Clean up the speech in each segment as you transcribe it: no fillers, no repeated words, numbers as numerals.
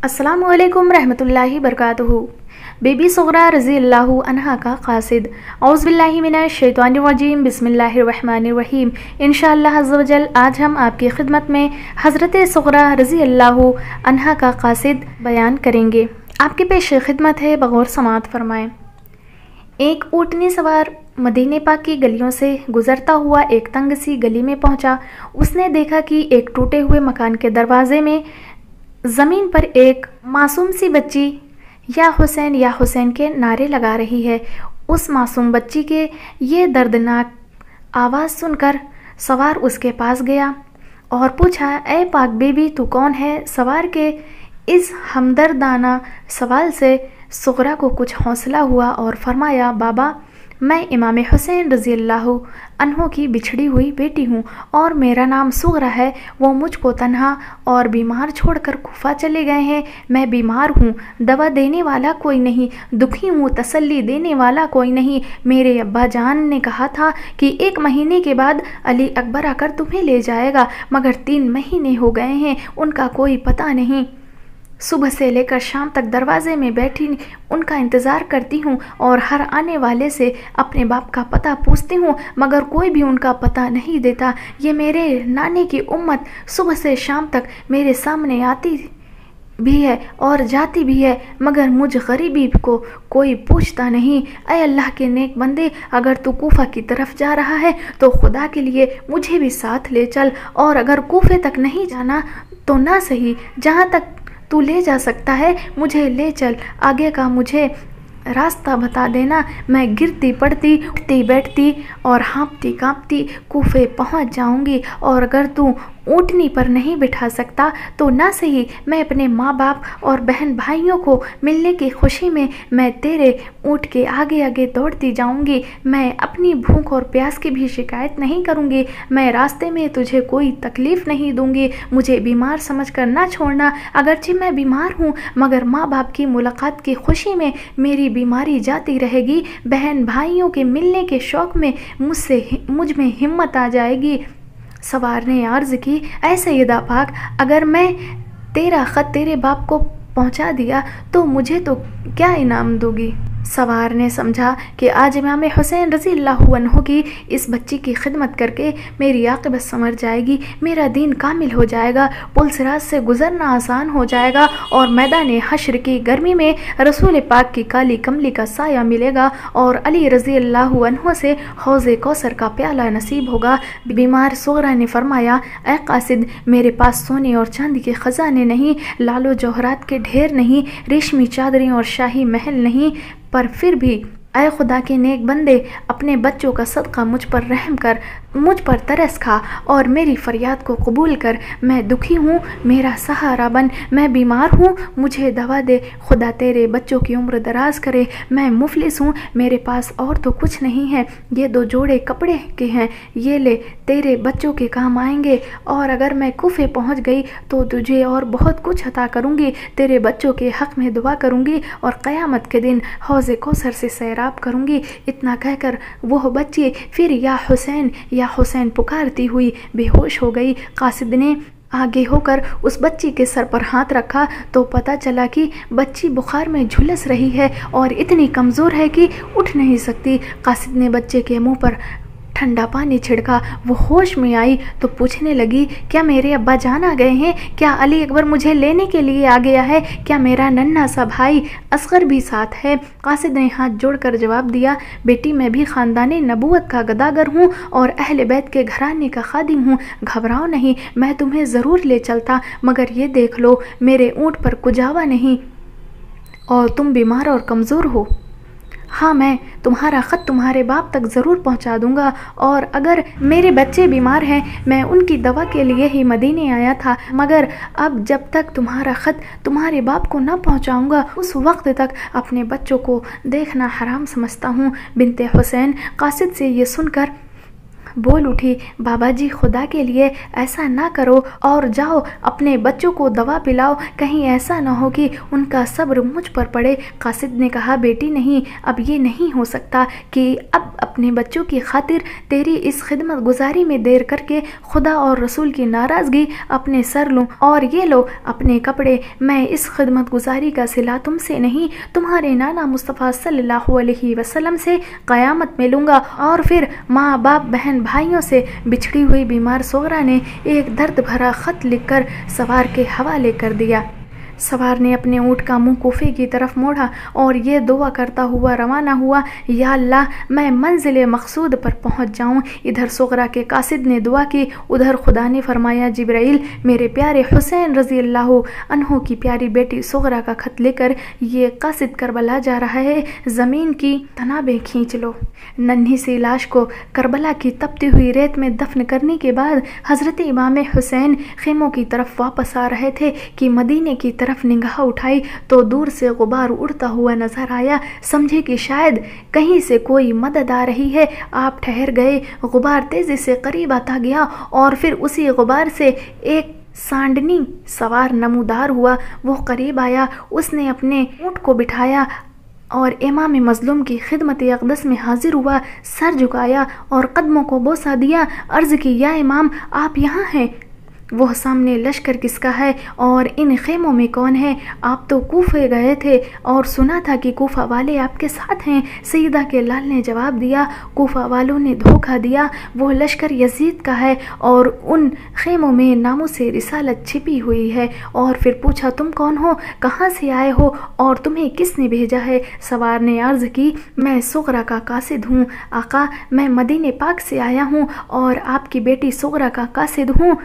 अस्सलामु अलैकुम रहमतुल्लाहि बरकातुहू। बीबी सुगरा रज़ी अल्लाहु अन्हा का क़ासिद। औज़ु बिल्लाहि मिनश शैतानिर रजीम, बिस्मिल्लाहिर रहमानिर रहीम। इंशाअल्लाह अज़्ज़ व जल आज हम आपकी खिदमत में हज़रत सुगरा रज़ी अल्लाहु अन्हा का क़ासिद बयान करेंगे। आपके पेश खिदमत है, बगौर समात फरमाएँ। एक ऊँटनी सवार मदीने पाक की गलियों से गुज़रता हुआ एक तंग सी गली में पहुँचा। उसने देखा कि एक टूटे हुए मकान के दरवाजे में ज़मीन पर एक मासूम सी बच्ची या हुसैन के नारे लगा रही है। उस मासूम बच्ची के ये दर्दनाक आवाज़ सुनकर सवार उसके पास गया और पूछा, ए पाक बीबी, तू कौन है? सवार के इस हमदर्दाना सवाल से सुगरा को कुछ हौसला हुआ और फरमाया, बाबा, मैं इमाम हुसैन रज़ी अल्लाहु अन्हु की बिछड़ी हुई बेटी हूँ और मेरा नाम सुगरा है। वो मुझको तन्हा और बीमार छोड़कर कूफा चले गए हैं। मैं बीमार हूँ, दवा देने वाला कोई नहीं, दुखी हूँ, तसल्ली देने वाला कोई नहीं। मेरे अब्बा जान ने कहा था कि 1 महीने के बाद अली अकबर आकर तुम्हें ले जाएगा, मगर 3 महीने हो गए हैं, उनका कोई पता नहीं। सुबह से लेकर शाम तक दरवाजे में बैठी उनका इंतज़ार करती हूँ और हर आने वाले से अपने बाप का पता पूछती हूँ, मगर कोई भी उनका पता नहीं देता। ये मेरे नाने की उम्मत सुबह से शाम तक मेरे सामने आती भी है और जाती भी है, मगर मुझ गरीबी को कोई पूछता नहीं। ऐ अल्लाह के नेक बंदे, अगर तू कूफा की तरफ जा रहा है तो खुदा के लिए मुझे भी साथ ले चल, और अगर कूफे तक नहीं जाना तो ना सही, जहाँ तक तू ले जा सकता है मुझे ले चल। आगे का मुझे रास्ता बता देना। मैं गिरती पड़ती, उठती बैठती और हाँफती काँपती कूफे पहुँच जाऊँगी, और अगर तू ऊँटनी पर नहीं बिठा सकता तो ना सही, मैं अपने माँ बाप और बहन भाइयों को मिलने की खुशी में मैं तेरे ऊँट के आगे आगे दौड़ती जाऊँगी। मैं अपनी भूख और प्यास की भी शिकायत नहीं करूँगी। मैं रास्ते में तुझे कोई तकलीफ़ नहीं दूँगी। मुझे बीमार समझकर ना छोड़ना। अगरचे मैं बीमार हूँ, मगर माँ बाप की मुलाकात की खुशी में मेरी बीमारी जाती रहेगी। बहन भाइयों के मिलने के शौक़ में मुझ में हिम्मत आ जाएगी। सवार ने अर्ज़ की, ऐ सैयदा पाक, अगर मैं तेरा ख़त तेरे बाप को पहुंचा दिया तो मुझे तो क्या इनाम दोगी? सवार ने समझा कि आज इमाम हुसैन रज़ी अल्लाहु अन्हु की इस बच्ची की खिदमत करके मेरी आक़िबत संवर जाएगी, मेरा दीन कामिल हो जाएगा, पुल सिरात से गुज़रना आसान हो जाएगा और मैदान हश्र की गर्मी में रसूल पाक की काली कमली का साया मिलेगा और अली रज़ी अल्लाहु अन्हु से हौज़े कौसर का प्याला नसीब होगा। बीमार सुगरा ने फरमाया, ए क़ासिद, मेरे पास सोने और चांदी के ख़जाने नहीं, लालो जौहरात के ढेर नहीं, रेशमी चादरें और शाही महल नहीं, पर फिर भी ऐ खुदा के नेक बंदे, अपने बच्चों का सदका मुझ पर रहम कर, मुझ पर तरस खा और मेरी फरियाद को कबूल कर। मैं दुखी हूँ, मेरा सहारा बन। मैं बीमार हूँ, मुझे दवा दे। खुदा तेरे बच्चों की उम्र दराज करे। मैं मुफलिस हूँ, मेरे पास और तो कुछ नहीं है। ये 2 जोड़े कपड़े के हैं, ये ले, तेरे बच्चों के काम आएंगे, और अगर मैं कूफे पहुँच गई तो तुझे और बहुत कुछ अता करूँगी। तेरे बच्चों के हक़ में दुआ करूँगी और क़यामत के दिन हौज़े कौसर से सैराब करूँगी। इतना कहकर वह बच्ची फिर या हुसैन पुकारती हुई बेहोश हो गई। कासिद ने आगे होकर उस बच्ची के सर पर हाथ रखा तो पता चला कि बच्ची बुखार में झुलस रही है और इतनी कमज़ोर है कि उठ नहीं सकती। कासिद ने बच्चे के मुंह पर ठंडा पानी छिड़का। वो होश में आई तो पूछने लगी, क्या मेरे अब्बा जान आ गए हैं? क्या अली अकबर मुझे लेने के लिए आ गया है? क्या मेरा नन्हा सा भाई असगर भी साथ है? कासिद ने हाथ जोड़कर जवाब दिया, बेटी, मैं भी ख़ानदानी नबूवत का गदागर हूँ और अहले बैत के घराने का खादिम हूँ। घबराओ नहीं, मैं तुम्हें ज़रूर ले चलता, मगर ये देख लो, मेरे ऊँट पर कुजावा नहीं और तुम बीमार और कमज़ोर हो। हाँ, मैं तुम्हारा ख़त तुम्हारे बाप तक ज़रूर पहुंचा दूंगा, और अगर मेरे बच्चे बीमार हैं, मैं उनकी दवा के लिए ही मदीने आया था, मगर अब जब तक तुम्हारा ख़त तुम्हारे बाप को ना पहुंचाऊंगा उस वक्त तक अपने बच्चों को देखना हराम समझता हूँ। बिनते हुसैन कासिद से ये सुनकर बोल उठी, बाबा जी खुदा के लिए ऐसा ना करो और जाओ अपने बच्चों को दवा पिलाओ, कहीं ऐसा ना हो कि उनका सब्र मुझ पर पड़े। कासिद ने कहा, बेटी नहीं, अब ये नहीं हो सकता कि अब अपने बच्चों की खातिर तेरी इस खिदमत गुजारी में देर करके खुदा और रसूल की नाराज़गी अपने सर लूँ। और ये लो अपने कपड़े, मैं इस खिदमत गुजारी का सिला तुमसे नहीं तुम्हारे नाना मुस्तफ़ा सल्लल्लाहु अलैहि वसल्लम से क़यामत में लूँगा। और फिर माँ बाप बहन भाइयों से बिछड़ी हुई बीमार सोगरा ने एक दर्द भरा ख़त लिखकर सवार के हवाले कर दिया। सवार ने अपने ऊँट का मुंह कूफे की तरफ मोड़ा और ये दुआ करता हुआ रवाना हुआ, या अल्लाह मैं मंजिल मकसूद पर पहुंच जाऊं। इधर सोगरा के कासिद ने दुआ की, उधर खुदा ने फरमाया, जिब्राइल मेरे प्यारे हुसैन रज़ी अल्लाह अन्हु की प्यारी बेटी सोगरा का खत लेकर ये कासिद करबला जा रहा है, ज़मीन की तनाबें खींच लो। नन्ही सी लाश को करबला की तपती हुई रेत में दफन करने के बाद हज़रत इमाम हुसैन खेमों की तरफ वापस आ रहे थे कि मदीने की तरफ निगाह उठाई तो दूर से गुबार उड़ता हुआ नजर आया। समझे कि शायद कहीं से कोई मदद आ रही है। आप ठहर गए। गुबार तेजी से करीब आता गया और फिर उसी गुबार से एक सांडनी सवार नमूदार हुआ। वो करीब आया, उसने अपने ऊँट को बिठाया और इमाम मज़लूम की खिदमत अक़दस में हाजिर हुआ, सर झुकाया और कदमों को बोसा दिया। अर्ज़ की, या इमाम आप यहाँ हैं? वो सामने लश्कर किसका है और इन खेमों में कौन है? आप तो कूफे गए थे और सुना था कि कूफा वाले आपके साथ हैं। सईदा के लाल ने जवाब दिया, कूफा वालों ने धोखा दिया, वो लश्कर यजीद का है और उन खेमों में नामों से रिसालत छिपी हुई है। और फिर पूछा, तुम कौन हो, कहाँ से आए हो और तुम्हें किसने भेजा है? सवार ने अर्ज़ की, मैं सुगरा का कासिद हूँ आका, मैं मदीने पाक से आया हूँ और आपकी बेटी सुगरा का कासिद हूँ।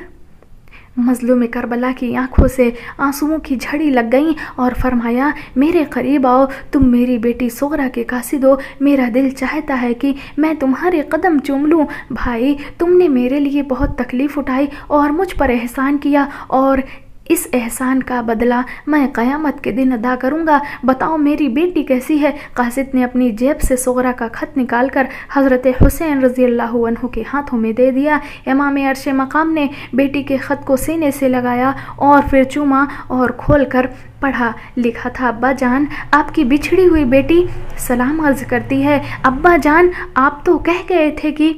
मज़लूम करबला की आंखों से आंसुओं की झड़ी लग गई और फरमाया, मेरे करीब आओ, तुम मेरी बेटी सुगरा के कासिद हो। मेरा दिल चाहता है कि मैं तुम्हारे कदम चूम लूँ। भाई, तुमने मेरे लिए बहुत तकलीफ़ उठाई और मुझ पर एहसान किया और इस एहसान का बदला मैं क़यामत के दिन अदा करूँगा। बताओ मेरी बेटी कैसी है? कासिद ने अपनी जेब से सुगरा का खत निकालकर हज़रत हुसैन रज़ी अल्लाह अन्हु के हाथों में दे दिया। इमाम अर्श मकाम ने बेटी के ख़त को सीने से लगाया और फिर चूमा और खोल कर पढ़ा। लिखा था, अब्बा जान, आपकी बिछड़ी हुई बेटी सलाम अर्ज़ करती है। अब्बा जान, आप तो कह गए थे कि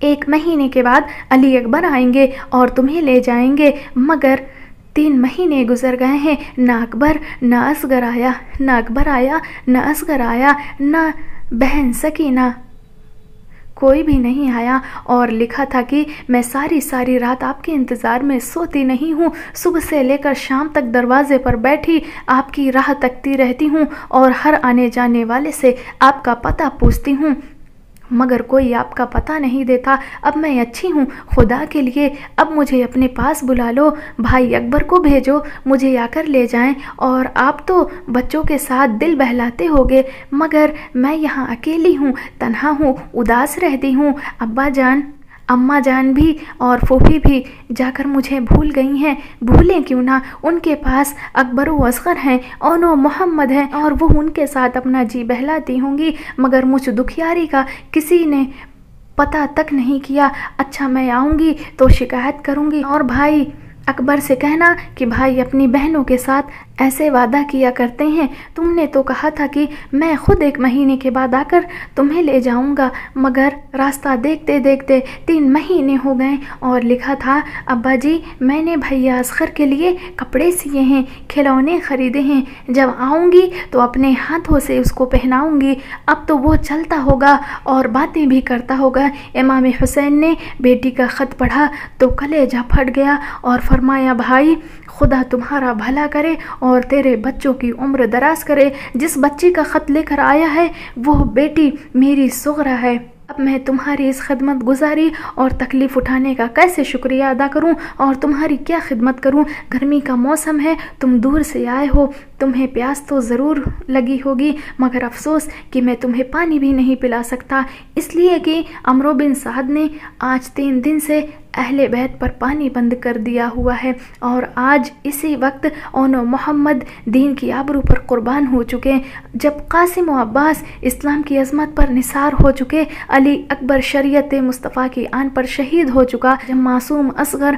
1 महीने के बाद अली अकबर आएंगे और तुम्हें ले जाएंगे, मगर 3 महीने गुजर गए हैं, ना अकबर ना असगर आया, ना अकबर आया ना असगर आया, ना बहन सकीना, कोई भी नहीं आया। और लिखा था कि मैं सारी सारी रात आपके इंतज़ार में सोती नहीं हूँ, सुबह से लेकर शाम तक दरवाजे पर बैठी आपकी राह तकती रहती हूँ और हर आने जाने वाले से आपका पता पूछती हूँ, मगर कोई आपका पता नहीं देता। अब मैं अच्छी हूँ, खुदा के लिए अब मुझे अपने पास बुला लो। भाई अकबर को भेजो, मुझे आकर ले जाएं। और आप तो बच्चों के साथ दिल बहलाते होगे, मगर मैं यहाँ अकेली हूँ, तन्हा हूँ, उदास रहती हूँ। अब्बा जान, अम्मा जान भी और फूफी भी जाकर मुझे भूल गई हैं। भूलें क्यों ना, उनके पास अकबर व असगर हैं, ओनो मोहम्मद हैं और वो उनके साथ अपना जी बहलाती होंगी, मगर मुझ दुखियारी का किसी ने पता तक नहीं किया। अच्छा, मैं आऊँगी तो शिकायत करूँगी। और भाई अकबर से कहना कि भाई अपनी बहनों के साथ ऐसे वादा किया करते हैं। तुमने तो कहा था कि मैं खुद 1 महीने के बाद आकर तुम्हें ले जाऊंगा, मगर रास्ता देखते देखते 3 महीने हो गए। और लिखा था, अब्बा जी, मैंने भैया असगर के लिए कपड़े सिए हैं, खिलौने ख़रीदे हैं, जब आऊँगी तो अपने हाथों से उसको पहनाऊँगी। अब तो वो चलता होगा और बातें भी करता होगा। इमाम हुसैन ने बेटी का ख़त पढ़ा तो कलेजा फट गया और फरमाया, भाई खुदा तुम्हारा भला करे और तेरे बच्चों की उम्र दराज करे। जिस बच्ची का ख़त लेकर आया है वो बेटी मेरी सुगरा है। अब मैं तुम्हारी इस खिदमत गुजारी और तकलीफ़ उठाने का कैसे शुक्रिया अदा करूं और तुम्हारी क्या खिदमत करूं। गर्मी का मौसम है, तुम दूर से आए हो, तुम्हें प्यास तो ज़रूर लगी होगी, मगर अफसोस कि मैं तुम्हें पानी भी नहीं पिला सकता, इसलिए कि अमरो बिन साद ने आज 3 दिन से اہل بیت پر پانی بند کر دیا ہوا ہے، اور آج اسی وقت اون و محمد دین کی آبرو پر قربان ہو چکے، جب قاسم و عباس اسلام کی عظمت پر نثار ہو چکے، علی اکبر شریعت مصطفیٰ کی آن پر شہید ہو چکا، جب معصوم اصغر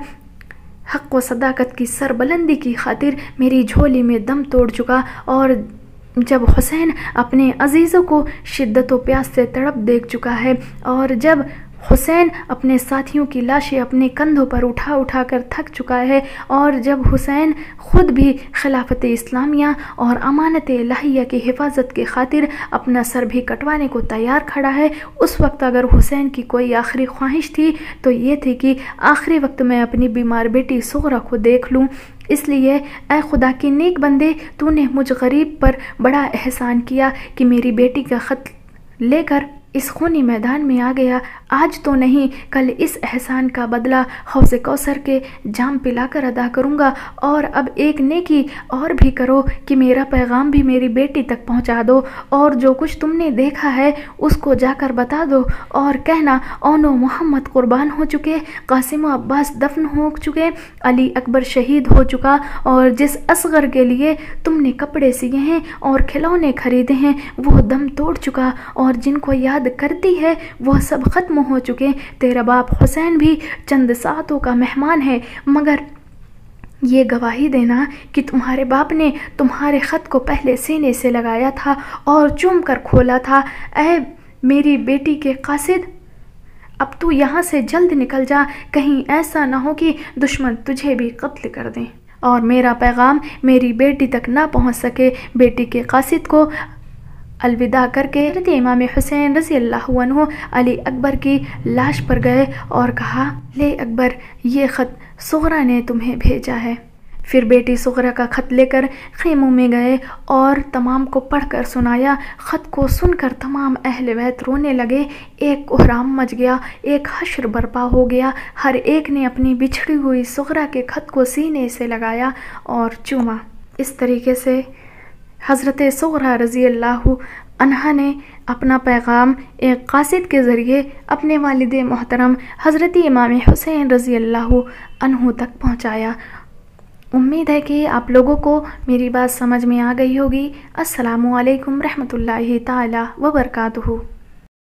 حق و صداقت کی سربلندی کی خاطر میری جھولی میں دم توڑ چکا، اور جب حسین اپنے عزیزوں کو شدت و پیاس سے تڑپ دیکھ چکا ہے، اور جب حسین اپنے ساتھیوں کی لاشیں اپنے کندھوں پر اٹھا اٹھا کر تھک چکا ہے، اور جب حسین خود بھی خلافت اسلامیہ اور امانت الہیہ کی حفاظت کی خاطر اپنا سر بھی کٹوانے کو تیار کھڑا ہے، اس وقت اگر حسین کی کوئی آخری خواہش تھی تو یہ تھی کہ آخری وقت میں اپنی بیمار بیٹی صغرا کو دیکھ لوں۔ اس لیے اے خدا کے نیک بندے، تو نے مجھ غریب پر بڑا احسان کیا کہ میری بیٹی کا خط لے کر اس خونی میدان میں آ گیا۔ آج تو نہیں، کل اس احسان کا بدلہ حوض کوثر کے جام پلا کر ادا کروں گا، اور اب ایک نیکی اور بھی کرو کہ میرا پیغام بھی میری بیٹی تک پہنچا دو، اور جو کچھ تم نے دیکھا ہے اس کو جا کر بتا دو، اور کہنا اون و محمد قربان ہو چکے، قاسم و عباس دفن ہو چکے، علی اکبر شہید ہو چکا، اور جس اصغر کے لیے تم نے کپڑے سیے ہیں اور کھلونے خریدے ہیں وہ دم توڑ چکا، اور جن کو یاد کرتی ہے وہ سب ختم ہو چکے۔ تیرا باپ حسین بھی چند ساعتوں کا مہمان ہے، مگر یہ گواہی دینا کہ تمہارے باپ نے تمہارے خط کو پہلے سینے سے لگایا تھا اور چوم کر کھولا تھا۔ اے میری بیٹی کے قاصد، اب تو یہاں سے جلد نکل جا، کہیں ایسا نہ ہو کہ دشمن تجھے بھی قتل کر دیں اور میرا پیغام میری بیٹی تک نہ پہنچ سکے۔ بیٹی کے قاصد کو الوداع کر کے حضرت امام حسین رضی اللہ عنہ علی اکبر کی لاش پر گئے اور کہا، لے اکبر، یہ خط صغرا نے تمہیں بھیجا ہے۔ پھر بیٹی صغرا کا خط لے کر خیموں میں گئے اور تمام کو پڑھ کر سنایا۔ خط کو سن کر تمام اہل بیت رونے لگے، ایک کوہرام مچ گیا، ایک حشر برپا ہو گیا، ہر ایک نے اپنی بچھڑی ہوئی صغرا کے خط کو سینے سے لگایا اور چوما۔ اس طریقے سے حضرت صغرا رضی اللہ عنہا نے اپنا پیغام ایک قاصد کے ذریعے اپنے والد محترم حضرت امام حسین رضی اللہ عنہ تک پہنچایا۔ امید ہے کہ آپ لوگوں کو میری بات سمجھ میں آ گئی ہوگی۔ السلام علیکم رحمۃ اللہ تعالی وبرکاتہ۔